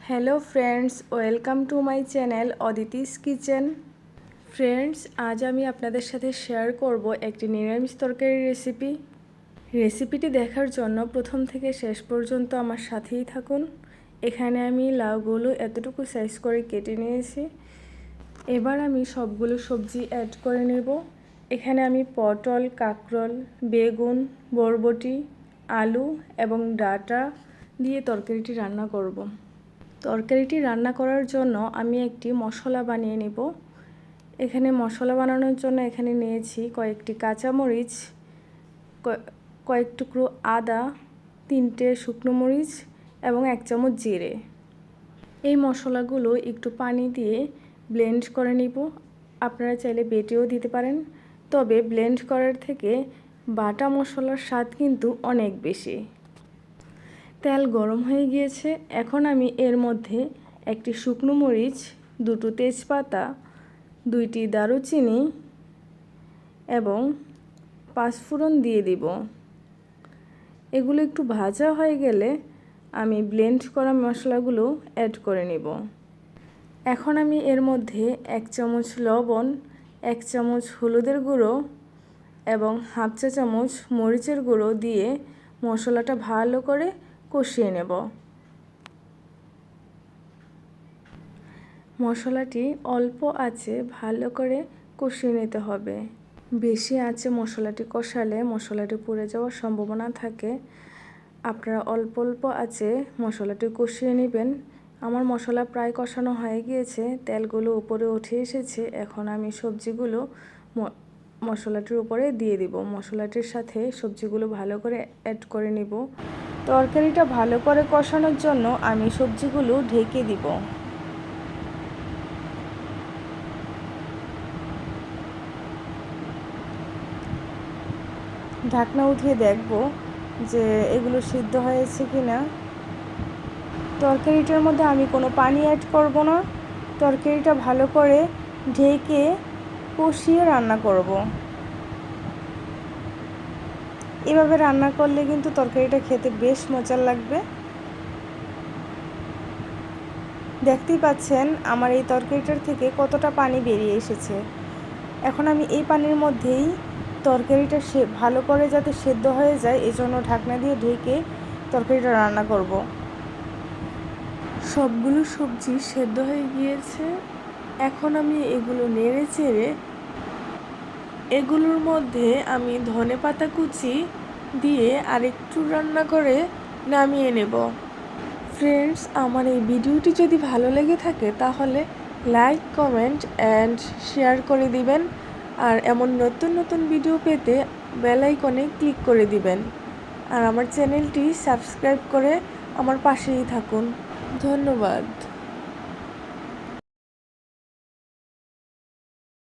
Hello friends, welcome to my channel Aditi's kitchen. Friends, আজ আমি আপনাদের সাথে শেয়ার করব একটি নিরামিষ তরকারি রেসিপিটি দেখার জন্য প্রথম থেকে শেষ পর্যন্ত আমার সাথেই থাকুন। এখানে আমি লাউগুলো এতটুকু সাইজ করে কেটে নিয়েছি। এবার আমি সবগুলো সবজি অ্যাড করে নেব। এখানে আমি পটল, কাঁকরোল, বেগুন, বরবটি, আলু এবং ডাঁটা দিয়ে তরকারিটি রান্না করব। তরকারিটি রান্না করার জন্য আমি একটি মশলা বানিয়ে নেব। এখানে মশলা বানানোর জন্য এখানে নিয়েছি কয়েকটি কাঁচামরিচ, কয়েক টুকরো আদা, 3টে শুকনো মরিচ এবং 1 চামচ জিরে। এই মশলাগুলো একটু পানি দিয়ে ব্লেন্ড করে নিব। আপনারা চাইলে বেটেও দিতে পারেন, তবে ব্লেন্ড করার থেকে বাটা মশলার স্বাদ কিন্তু অনেক বেশি। তেল গরম হয়ে গিয়েছে। এখন আমি এর মধ্যে একটি শুকনো মরিচ, 2টো তেজপাতা, 2টি দারুচিনি এবং 5 ফোড়ন দিয়ে দিব। এগুলো একটু ভাজা হয়ে গেলে আমি ব্লেন্ড করা মশলাগুলো অ্যাড করে নেব। এখন আমি এর মধ্যে 1 চামচ লবণ, 1 চামচ হলুদের গুঁড়ো এবং 1/2 চা চামচ মরিচের গুঁড়ো দিয়ে মশলাটা ভালো করে কষিয়ে নেব। মশলাটি অল্প আঁচে ভালো করে কষিয়ে নিতে হবে। বেশি আঁচে মশলাটি কষালে মশলাটি পুড়ে যাওয়ার সম্ভাবনা থাকে। আপনারা অল্প অল্প আঁচে মশলাটি কষিয়ে নেবেন। আমার মশলা প্রায় কষানো হয়ে গিয়েছে, তেলগুলো উপরে উঠে এসেছে। এখন আমি সবজিগুলো মশলাটির উপরে দিয়ে দিব। মশলাটির সাথে সবজিগুলো ভালো করে অ্যাড করে নিব। তরকারিটা ভালো করে কষানোর জন্য আমি সবজিগুলো ঢেকে দিব। ঢাকনা উঠিয়ে দেখব যে এগুলো সিদ্ধ হয়েছে কিনা। তরকারিটার মধ্যে আমি কোনো পানি অ্যাড করব না। তরকারিটা ভালো করে ঢেকে কষিয়ে রান্না করব। এভাবে রান্না করলে কিন্তু তরকারিটা খেতে বেশ মজার লাগবে। দেখতেই পাচ্ছেন আমার এই তরকারিটার থেকে কতটা পানি বেরিয়ে এসেছে। এখন আমি এই পানির মধ্যেই তরকারিটা ভালো করে যাতে সেদ্ধ হয়ে যায় এজন্য ঢাকনা দিয়ে ঢেকে তরকারিটা রান্না করব। সবগুলো সবজি সেদ্ধ হয়ে গিয়েছে। এখন আমি এগুলো নেড়ে চেড়ে এগুলোর মধ্যে আমি ধনেপাতা কুচি দিয়ে আরেকটু রান্না করে নামিয়ে নেব। ফ্রেন্ডস, আমার এই ভিডিওটি যদি ভালো লেগে থাকে তাহলে লাইক, কমেন্ট অ্যান্ড শেয়ার করে দিবেন। আর এমন নতুন নতুন ভিডিও পেতে বেল আইকনে ক্লিক করে দিবেন। আর আমার চ্যানেলটি সাবস্ক্রাইব করে আমার পাশেই থাকুন। ধন্যবাদ।